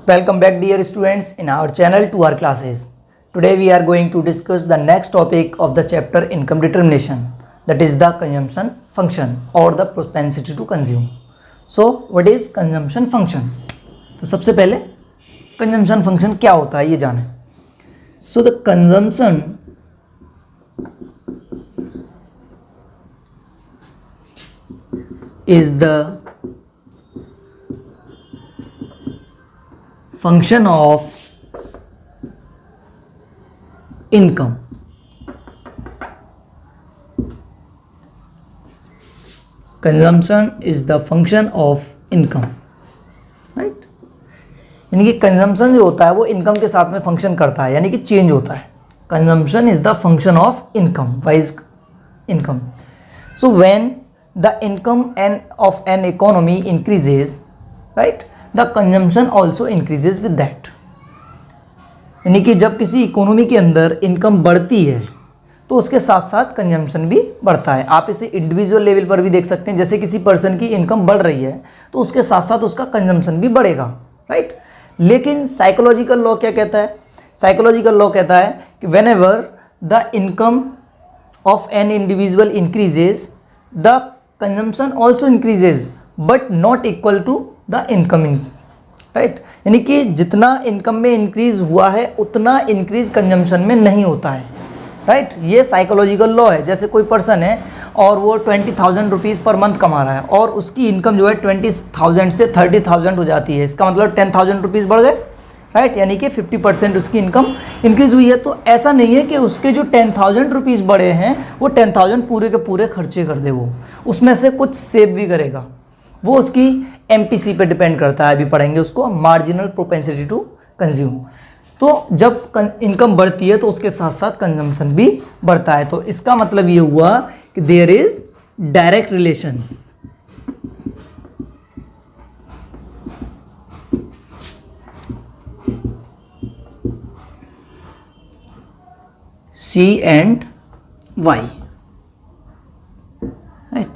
Welcome back dear students in our channel to our classes. Today we are going to discuss the next topic of the chapter income determination, that is the consumption function or the propensity to consume. So what is consumption function? तो सबसे पहले consumption function क्या होता है ये जाने. So the consumption is the function of income. Consumption is the function of income, right? यानी कि कंजम्पशन जो होता है वो इनकम के साथ में फंक्शन करता है, यानी कि चेंज होता है. Consumption is the function of income, wise income. So when the income end of an economy increases, right, the consumption also increases with that. यानी कि जब किसी इकोनॉमी के अंदर इनकम बढ़ती है तो उसके साथ साथ कंजम्पशन भी बढ़ता है. आप इसे इंडिविजुअल लेवल पर भी देख सकते हैं. जैसे किसी पर्सन की इनकम बढ़ रही है तो उसके साथ साथ उसका कंजम्पशन भी बढ़ेगा, राइट. लेकिन साइकोलॉजिकल लॉ क्या कहता है? साइकोलॉजिकल लॉ कहता है कि whenever the income of an individual increases the consumption also increases but not equal to the income, right. यानी कि जितना इनकम में इंक्रीज हुआ है उतना इंक्रीज कंजम्पशन में नहीं होता है, राइट. ये साइकोलॉजिकल लॉ है. जैसे कोई पर्सन है और वो 20,000 रुपीज़ पर मंथ कमा रहा है और उसकी इनकम जो है 20,000 से 30,000 हो जाती है. इसका मतलब 10,000 रुपीज़ बढ़ गए, राइट. यानी कि 50% उसकी इनकम इंक्रीज हुई है. तो ऐसा नहीं है कि उसके जो 10,000 रुपीज़ बढ़े हैं वो 10,000 पूरे के पूरे खर्चे कर दे. वो उसमें से कुछ सेव भी करेगा. वो उसकी MPC पे डिपेंड करता है. अभी पढ़ेंगे उसको, मार्जिनल प्रोपेंसिटी टू कंज्यूम. तो जब इनकम बढ़ती है तो उसके साथ साथ कंजम्पशन भी बढ़ता है. तो इसका मतलब ये हुआ कि there is direct relation C and Y, right.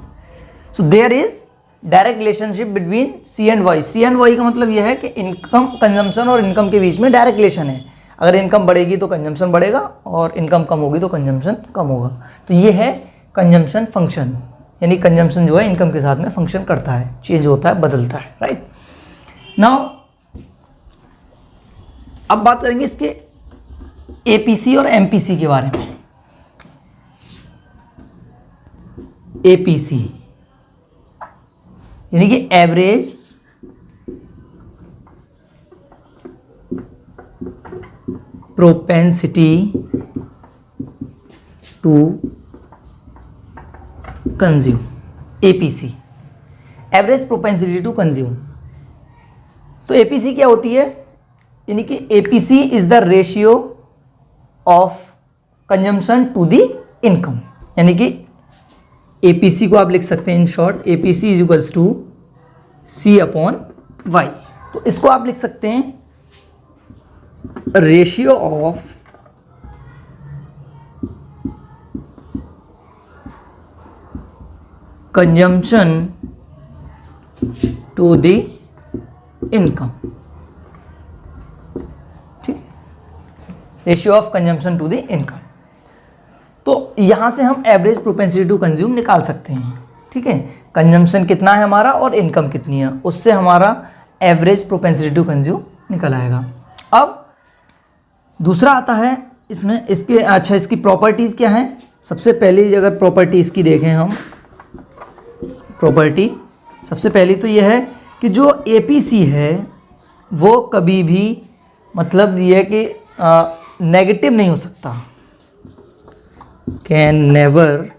So there is direct relationship between C and Y. C and Y का मतलब यह है कि इनकम, कंजम्पशन और इनकम के बीच में डायरेक्ट रिलेशन है. अगर इनकम बढ़ेगी तो कंजम्पशन बढ़ेगा और इनकम कम होगी तो कंजम्पशन कम होगा. तो ये है कंजम्पशन फंक्शन. यानी कंजम्पशन जो है इनकम के साथ में फंक्शन करता है, चेंज होता है, बदलता है, राइट. नाउ अब बात करेंगे इसके APC और MPC के बारे में. APC यानी कि average propensity to consume. APC, average propensity to consume. तो APC क्या होती है? यानी कि APC is the ratio of consumption to the income. यानी कि APC को आप लिख सकते हैं in short, APC is equals to C upon Y. तो इसको आप लिख सकते हैं ratio of consumption to the income. ठीक है, ratio of consumption to the income. तो यहां से हम एवरेज प्रोपेंसिटी टू कंज्यूम निकाल सकते हैं. ठीक है, कंजम्पशन कितना है हमारा और इनकम कितनी है, उससे हमारा एवरेज प्रोपेंसिटी टू कंज्यूम निकल आएगा. अब दूसरा आता है इसमें इसके, अच्छा, इसकी प्रॉपर्टीज़ क्या हैं. सबसे पहली अगर प्रॉपर्टी इसकी देखें हम, प्रॉपर्टी सबसे पहली तो यह है कि जो APC है वो कभी भी, मतलब ये है कि नेगेटिव नहीं हो सकता. Can never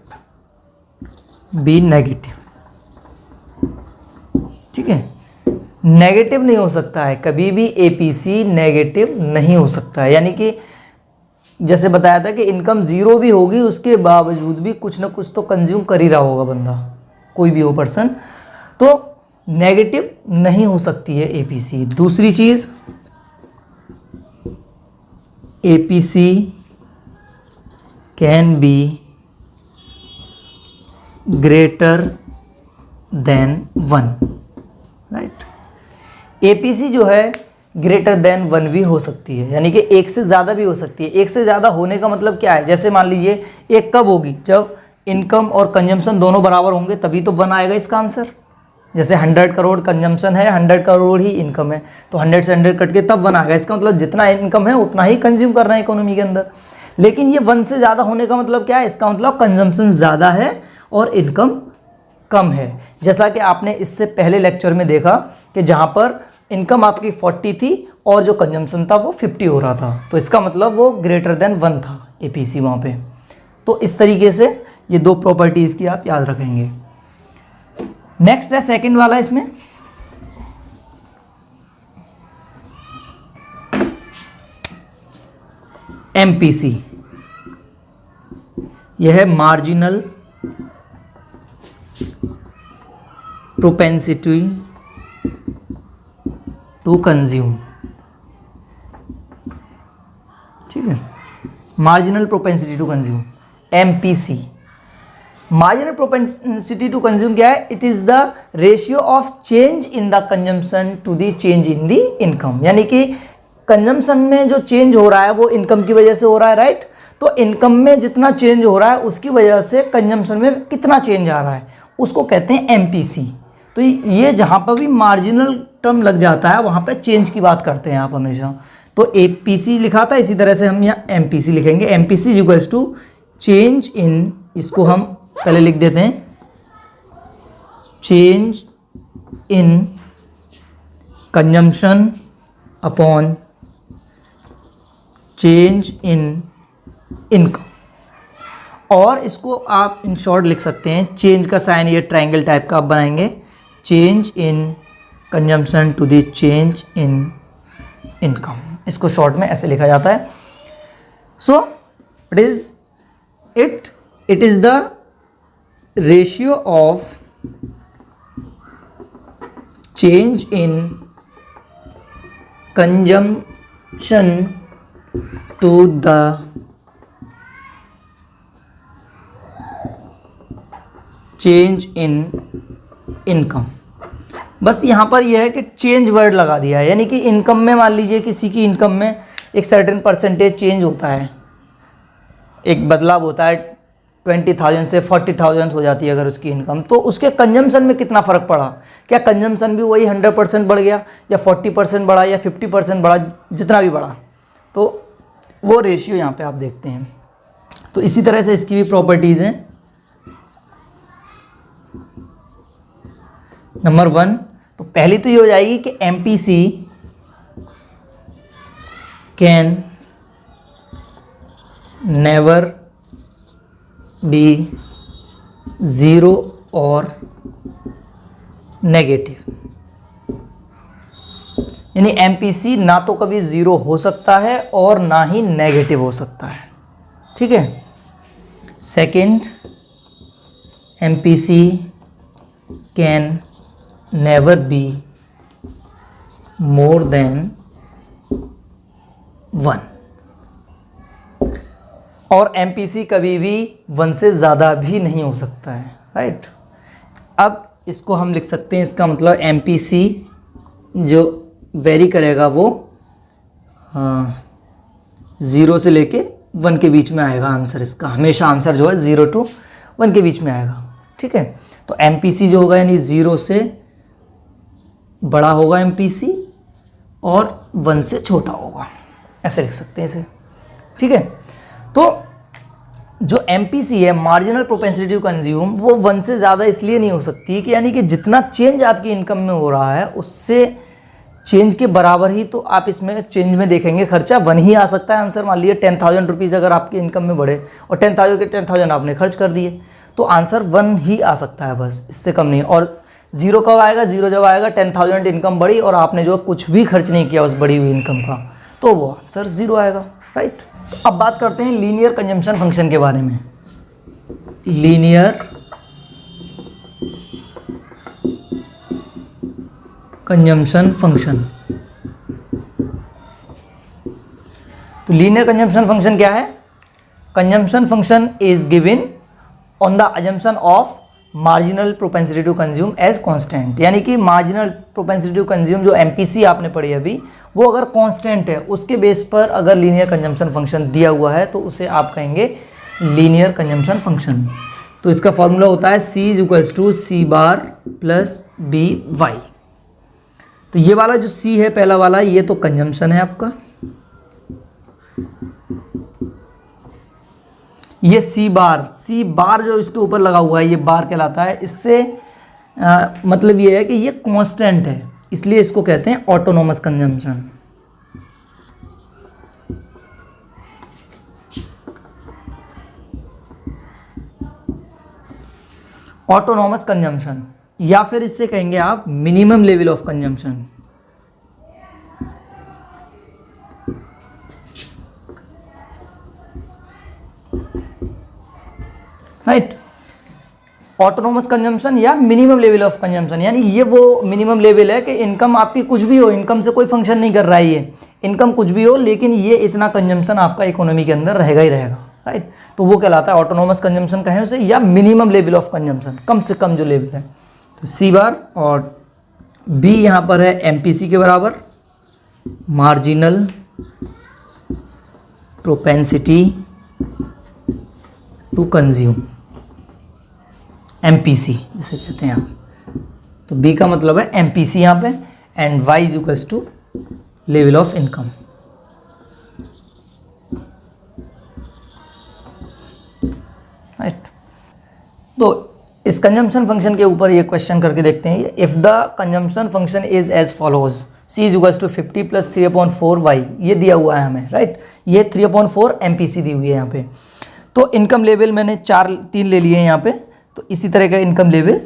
be negative. ठीक है, नेगेटिव नहीं हो सकता है कभी भी. APC नेगेटिव नहीं हो सकता है. यानी कि जैसे बताया था कि इनकम ज़ीरो भी होगी उसके बावजूद भी कुछ ना कुछ तो कंज्यूम कर ही रहा होगा बंदा, कोई भी हो पर्सन. तो नेगेटिव नहीं हो सकती है APC. दूसरी चीज़, APC can be greater than 1, right. APC जो है ग्रेटर देन 1 भी हो सकती है, यानी कि एक से ज़्यादा भी हो सकती है। एक से ज़्यादा होने का मतलब क्या है, जैसे मान लीजिए एक कब होगी, जब इनकम और कंजम्पशन दोनों बराबर होंगे, तभी तो 1 आएगा इसका आंसर। जैसे 100 करोड़ कंजम्पशन है, 100 करोड़ ही इनकम है, तो 100 से 100 कट के तब 1 आएगा। इसका मतलब जितना इनकम है उतना ही कंज्यूम करना है इकोनॉमी के अंदर। लेकिन ये 1 से ज़्यादा होने का मतलब क्या है, इसका मतलब कंजम्पशन ज़्यादा है और इनकम कम है। जैसा कि आपने इससे पहले लेक्चर में देखा कि जहाँ पर इनकम आपकी 40 थी और जो कंजम्पशन था वो 50 हो रहा था, तो इसका मतलब वो ग्रेटर देन 1 था APC वहाँ पे। तो इस तरीके से ये 2 प्रॉपर्टीज़ की आप याद रखेंगे। नेक्स्ट है सेकंड वाला, इसमें MPC, यह है मार्जिनल प्रोपेंसिटी टू कंज्यूम। ठीक है, marginal propensity to consume, MPC। Marginal propensity to consume क्या है, it is the ratio of change in the consumption to the change in the income, यानी कि कंजम्पशन में जो चेंज हो रहा है वो इनकम की वजह से हो रहा है, राइट। तो इनकम में जितना चेंज हो रहा है उसकी वजह से कंजम्पशन में कितना चेंज आ रहा है, उसको कहते हैं MPC। तो ये जहाँ पर भी मार्जिनल टर्म लग जाता है वहाँ पे चेंज की बात करते हैं आप हमेशा। तो APC लिखा था, इसी तरह से हम यहाँ MPC लिखेंगे। MPC is equals to change in, इसको हम पहले लिख देते हैं, change in consumption upon change in income. और इसको आप इन शॉर्ट लिख सकते हैं, चेंज का साइन ये ट्रायंगल टाइप का आप बनाएंगे, change in consumption to the change in income. इसको शॉर्ट में ऐसे लिखा जाता है। So it is the ratio of change in consumption to the change in income. बस यहाँ पर यह है कि चेंज वर्ड लगा दिया है, यानी कि इनकम में मान लीजिए किसी की इनकम में एक सर्टेन परसेंटेज चेंज होता है, एक बदलाव होता है, 20,000 से 40,000 हो जाती है अगर उसकी इनकम, तो उसके कंजम्पशन में कितना फ़र्क पड़ा, क्या कंजम्पशन भी वही 100% बढ़ गया या 40% बढ़ा या 50% बढ़ा, जितना भी बढ़ा, तो वो रेशियो यहाँ पे आप देखते हैं। तो इसी तरह से इसकी भी प्रॉपर्टीज़ हैं। नंबर 1, तो पहली तो ये हो जाएगी कि MPC can never be zero और नेगेटिव, यानी MPC ना तो कभी ज़ीरो हो सकता है और ना ही नेगेटिव हो सकता है। ठीक है। Second, MPC can never be more than 1, और MPC कभी भी 1 से ज़्यादा भी नहीं हो सकता है, राइट। अब इसको हम लिख सकते हैं, इसका मतलब MPC जो वेरी करेगा वो 0 से लेके 1 के बीच में आएगा आंसर इसका, हमेशा आंसर जो है 0 to 1 के बीच में आएगा। ठीक है, तो MPC जो होगा यानी 0 से बड़ा होगा MPC और 1 से छोटा होगा, ऐसे लिख सकते हैं इसे। ठीक है, तो जो MPC है मार्जिनल प्रोपेंसिटी टू कंज्यूम, वो 1 से ज़्यादा इसलिए नहीं हो सकती कि यानी कि जितना चेंज आपकी इनकम में हो रहा है उससे चेंज के बराबर ही तो आप इसमें चेंज में देखेंगे खर्चा 1 ही आ सकता है आंसर। मान लीजिए 10,000 रुपीज़ अगर आपकी इनकम में बढ़े और 10,000 के 10,000 आपने खर्च कर दिए तो आंसर 1 ही आ सकता है, बस इससे कम नहीं। और 0 कब आएगा, 0 जब आएगा 10,000 इनकम बढ़ी और आपने जो कुछ भी खर्च नहीं किया उस बढ़ी हुई इनकम का, तो वो आंसर 0 आएगा, राइट। अब बात करते हैं लीनियर कंजम्पशन फंक्शन के बारे में। लीनियर कंजम्पशन फंक्शन, तो लीनियर कंजम्पशन फंक्शन क्या है? Consumption function is given on the assumption of marginal propensity to consume as constant, यानी कि मार्जिनल प्रोपेंसिटी टू कंज्यूम जो एमपीसी आपने पढ़ी अभी, वो अगर कांस्टेंट है, उसके बेस पर अगर लीनियर कंजम्पशन फंक्शन दिया हुआ है तो उसे आप कहेंगे लीनियर कंजम्पशन फंक्शन। तो इसका फॉर्मूला होता है C = C बार प्लस बी वाई। तो ये वाला जो C है पहला वाला, ये तो कंजम्पशन है आपका, ये C बार जो इसके ऊपर लगा हुआ है ये बार कहलाता है। इससे मतलब ये है कि ये कांस्टेंट है, इसलिए इसको कहते हैं ऑटोनोमस कंजम्पशन। ऑटोनोमस कंजम्पशन, या फिर इससे कहेंगे आप minimum level of consumption. Right, autonomous consumption या मिनिमम लेवल ऑफ कंजम्पशन, यानी ये वो मिनिमम लेवल है कि इनकम आपकी कुछ भी हो, इनकम से कोई फंक्शन नहीं कर रहा है, ये इनकम कुछ भी हो लेकिन ये इतना कंजम्पशन आपका इकोनॉमी के अंदर रहेगा ही रहेगा। राइट, तो वो कहलाता है ऑटोनोमस कंजम्पशन कहें उसे, या मिनिमम लेवल ऑफ कंजम्पशन, कम से कम जो लेवल है। तो C बार और B यहाँ पर है MPC के बराबर, marginal propensity to consume, MPC जिसे कहते हैं आप। तो B का मतलब है MPC यहाँ पे, and Y = level of income. Right, तो इस कंजम्पशन फंक्शन के ऊपर ये क्वेश्चन करके देखते हैं। If the consumption function is as follows, C = 50 + 3/4y, ये दिया हुआ है हमें। राइट, ये 3/4 MPC दी हुई है यहाँ पे। तो इनकम लेवल मैंने 3 ले लिए हैं यहाँ पे, तो इसी तरह का इनकम लेवल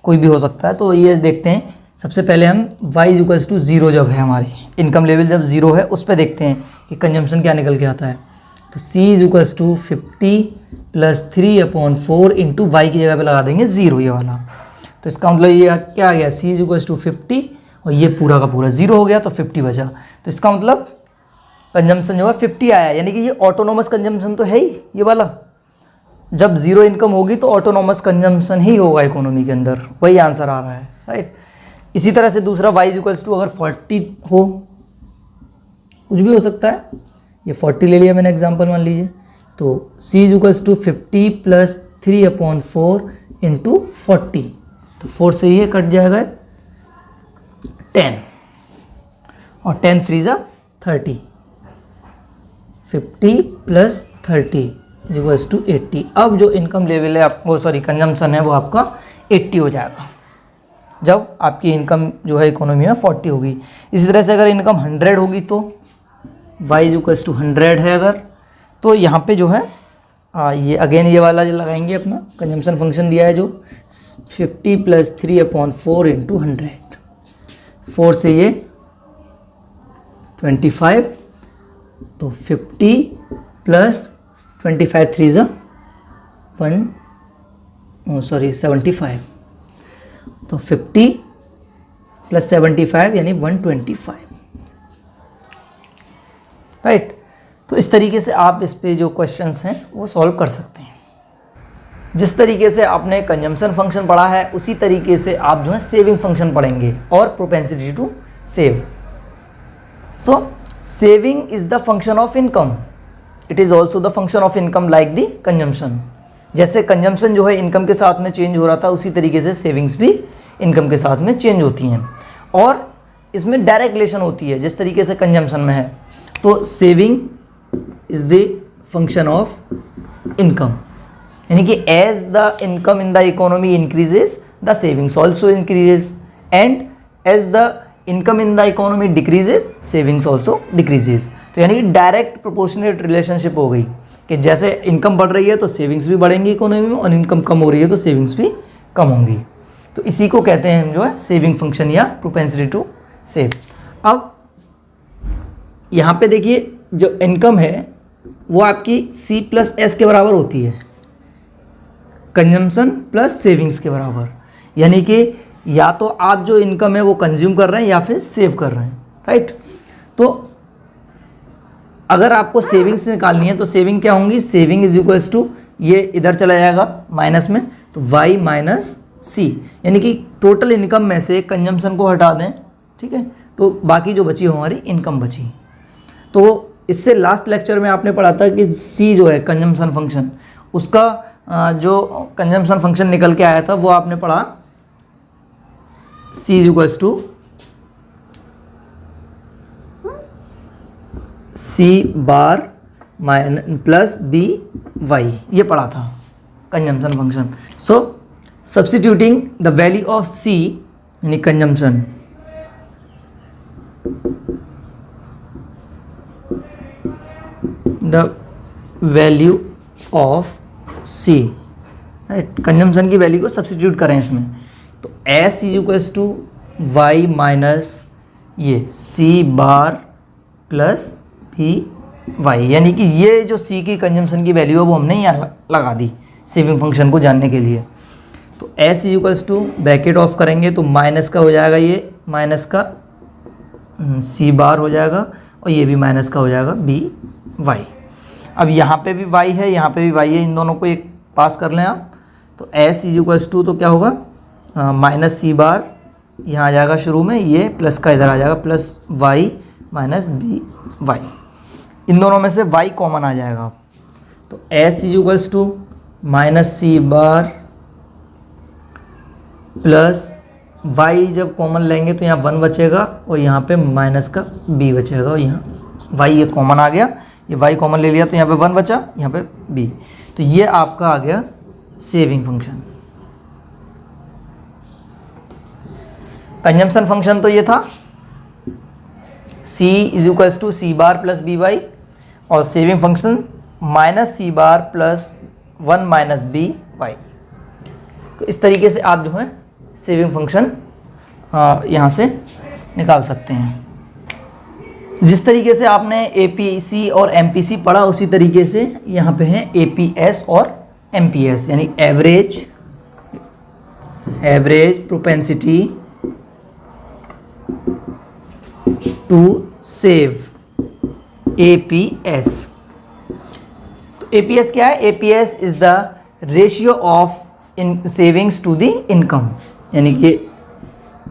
कोई भी हो सकता है। तो ये देखते हैं, सबसे पहले हम Y = 0 जब है हमारी इनकम लेवल जब 0 है, उस पर देखते हैं कि कंजम्पशन क्या निकल के आता है। तो C = 50 + 3/4 इंटू वाई की जगह पे लगा देंगे 0 ये वाला। तो इसका मतलब ये क्या आ गया, C = 50 और ये पूरा का पूरा 0 हो गया तो 50 बचा। तो इसका मतलब कंजम्पशन जो है 50 आया, यानी कि ये ऑटोनोमस कंजम्पशन तो है ही ये वाला। जब 0 इनकम होगी तो ऑटोनोमस कंजम्पशन ही होगा इकोनॉमी के अंदर, वही आंसर आ रहा है। राइट, इसी तरह से दूसरा Y = अगर 40 हो, कुछ भी हो सकता है, ये 40 ले लिया मैंने एग्जांपल मान लीजिए। तो C = 50 + 3/4 इंटू 40, तो 4 से ये कट जाएगा 10 और 10 3 = 30, 50 + 30 = 80। अब जो इनकम लेवल है आपको, सॉरी कंजम्पशन है, वो आपका 80 हो जाएगा जब आपकी इनकम जो है इकोनॉमी में 40 होगी। इसी तरह से अगर इनकम 100 होगी तो Y = 100 है अगर, तो यहाँ पे जो है ये अगेन ये वाला जो लगाएंगे अपना कंजम्पशन फंक्शन दिया है जो 50 + 3/4 इंटू 100, 4 से ये 25, तो 50 + 25 3 = 75, तो 50 + 75 यानी 125। राइट, तो इस तरीके से आप इस पे जो क्वेश्चंस हैं वो सॉल्व कर सकते हैं। जिस तरीके से आपने कंजम्पशन फंक्शन पढ़ा है उसी तरीके से आप जो है सेविंग फंक्शन पढ़ेंगे और propensity to save. So saving is the function of income, it is also the function of income like the consumption. जैसे कंजम्पशन जो है इनकम के साथ में चेंज हो रहा था, उसी तरीके से सेविंग्स भी इनकम के साथ में चेंज होती हैं और इसमें डायरेक्ट रिलेशन होती है जिस तरीके से कंजम्पशन में है। तो saving is the function of income, यानी कि as the income in the economy increases the savings also increases, and as the income in the economy decreases savings also decreases. तो यानी कि डायरेक्ट प्रोपोर्शनेट रिलेशनशिप हो गई कि जैसे income बढ़ रही है तो सेविंग्स भी बढ़ेंगी इकोनॉमी में, और इनकम कम हो रही है तो सेविंग्स भी कम होंगी। तो इसी को कहते हैं हम जो है सेविंग फंक्शन या प्रोपेंसिटी टू सेव। अब यहाँ पे देखिए जो इनकम है वो आपकी C + S के बराबर होती है, कंजम्पशन प्लस सेविंग्स के बराबर, यानी कि या तो आप जो इनकम है वो कंज्यूम कर रहे हैं या फिर सेव कर रहे हैं। राइट, तो अगर आपको सेविंग्स निकालनी है तो सेविंग क्या होंगी, सेविंग इज इक्वल्स टू ये इधर चला जाएगा माइनस में, तो y माइनस सी, यानी कि टोटल इनकम में से कंजम्पशन को हटा दें, ठीक है, तो बाकी जो बची हो हमारी इनकम बची। तो इससे लास्ट लेक्चर में आपने पढ़ा था कि सी जो है कंजम्पशन फंक्शन, उसका जो कंजम्पशन फंक्शन निकल के आया था वो आपने पढ़ा C is equals to C bar plus B Y, ये पढ़ा था consumption function. So substituting the value of C यानी consumption, the value of C, right, consumption की वैल्यू को सब्स्टिट्यूट करें इसमें, तो S is equals to Y minus ये C bar plus B Y, यानी कि ये जो सी की कंजम्पशन की वैल्यू है वो हमने यहाँ लगा दी सेविंग फंक्शन को जानने के लिए। तो S is equals to bracket of करेंगे तो माइनस का हो जाएगा, ये माइनस का सी बार हो जाएगा और ये भी माइनस का हो जाएगा बी वाई। अब यहाँ पे भी y है, यहाँ पे भी y है, इन दोनों को एक पास कर लें आप, तो s इज इक्वल्स टू तो क्या होगा माइनस सी बार यहाँ आ जाएगा शुरू में, ये प्लस का इधर आ जाएगा plus y minus B Y, इन दोनों में से y कॉमन आ जाएगा। तो s is equals to minus C bar plus y, जब कॉमन लेंगे तो यहाँ 1 बचेगा और यहाँ पे माइनस का b बचेगा और यहाँ y ये कॉमन आ गया, ये y कॉमन ले लिया तो यहाँ पे 1 बचा, यहाँ पे b, तो ये आपका आ गया सेविंग फंक्शन। कंजम्पशन फंक्शन तो ये था c is equals to C bar plus B Y, और saving function minus C bar plus 1 minus B Y. तो इस तरीके से आप जो है सेविंग फंक्शन यहाँ से निकाल सकते हैं। जिस तरीके से आपने APC और MPC पढ़ा उसी तरीके से यहाँ पे है APS और MPS, यानी average propensity to save, APS। तो APS क्या है? APS is the ratio of in savings to the income, यानी कि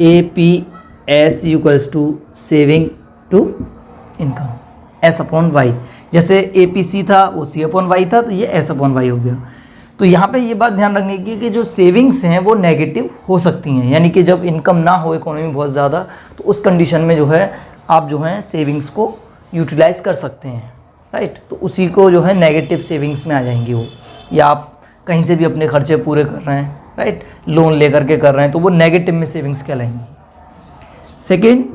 APS equals to saving to income S upon Y. जैसे APC था वो C अपॉन वाई था, तो ये S अपॉन वाई हो गया। तो यहाँ पे ये बात ध्यान रखने की कि जो सेविंग्स हैं वो नेगेटिव हो सकती हैं, यानी कि जब इनकम ना हो इकोनॉमी बहुत ज़्यादा, तो उस कंडीशन में जो है आप जो है सेविंग्स को यूटिलाइज कर सकते हैं, राइट। तो उसी को जो है नेगेटिव सेविंग्स में आ जाएंगी वो, या आप कहीं से भी अपने खर्चे पूरे कर रहे हैं, राइट, लोन लेकर के कर रहे हैं, तो वो नेगेटिव में सेविंग्स कहलाएंगी। Second,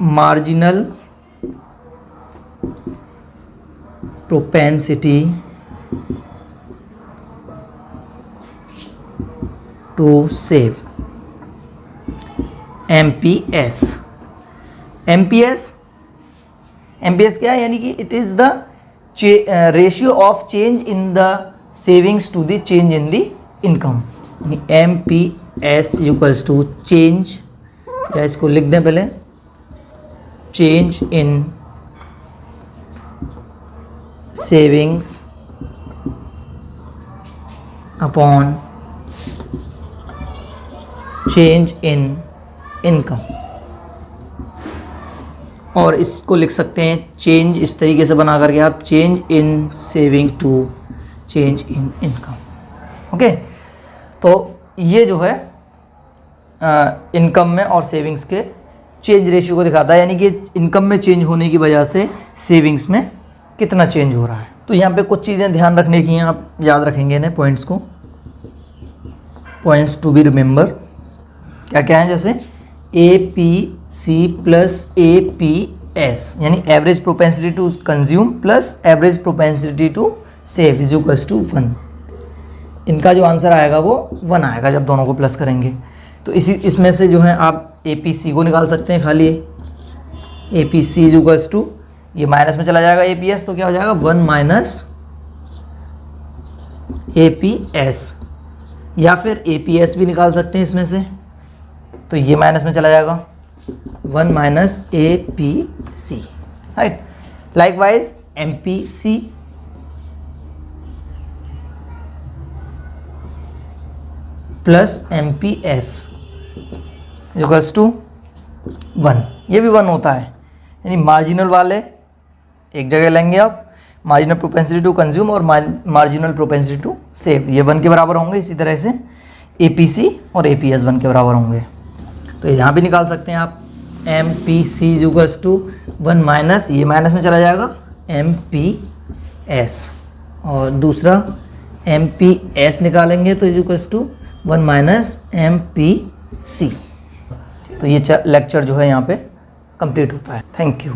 marginal propensity to save, MPS। MPS क्या है? यानी कि it is the ratio of change in the savings to the change in the income. MPS equals to change, या इसको लिख दें पहले, change in savings upon change in income. और इसको लिख सकते हैं चेंज इस तरीके से बना करके आप, change in saving to change in income. Okay, तो ये जो है इनकम में और सेविंग्स के चेंज रेशियो को दिखाता है, यानी कि इनकम में चेंज होने की वजह से सेविंग्स में कितना चेंज हो रहा है। तो यहाँ पे कुछ चीज़ें ध्यान रखने की हैं, आप याद रखेंगे इन्हें पॉइंट्स को, पॉइंट्स टू बी रिमेंबर। क्या क्या है? जैसे APC प्लस APS, यानी average propensity to consume plus average propensity to save is equals to 1। इनका जो आंसर आएगा वो 1 आएगा जब दोनों को प्लस करेंगे। तो इसमें से जो है आप APC को निकाल सकते हैं खाली, APC इज इक्वल्स टू, ये माइनस में चला जाएगा APS, तो क्या हो जाएगा 1 माइनस APS, या फिर APS भी निकाल सकते हैं इसमें से, तो ये माइनस में चला जाएगा 1 minus APC, right. Likewise MPC, plus M P S equals to 1। ये भी 1 होता है, यानी मार्जिनल वाले एक जगह लेंगे आप, मार्जिनल प्रोपेंसिटी टू कंज्यूम और मार्जिनल प्रोपेंसिटी टू सेव, ये 1 के बराबर होंगे। इसी तरह से APC और APS 1 के बराबर होंगे। तो यहाँ भी निकाल सकते हैं आप, MPC इक्वल्स टू 1 माइनस, ये माइनस में चला जाएगा, MPS, और दूसरा MPS निकालेंगे तो इक्वल्स टू 1 माइनस MPC। तो ये लेक्चर जो है यहाँ पे कंप्लीट होता है। Thank you.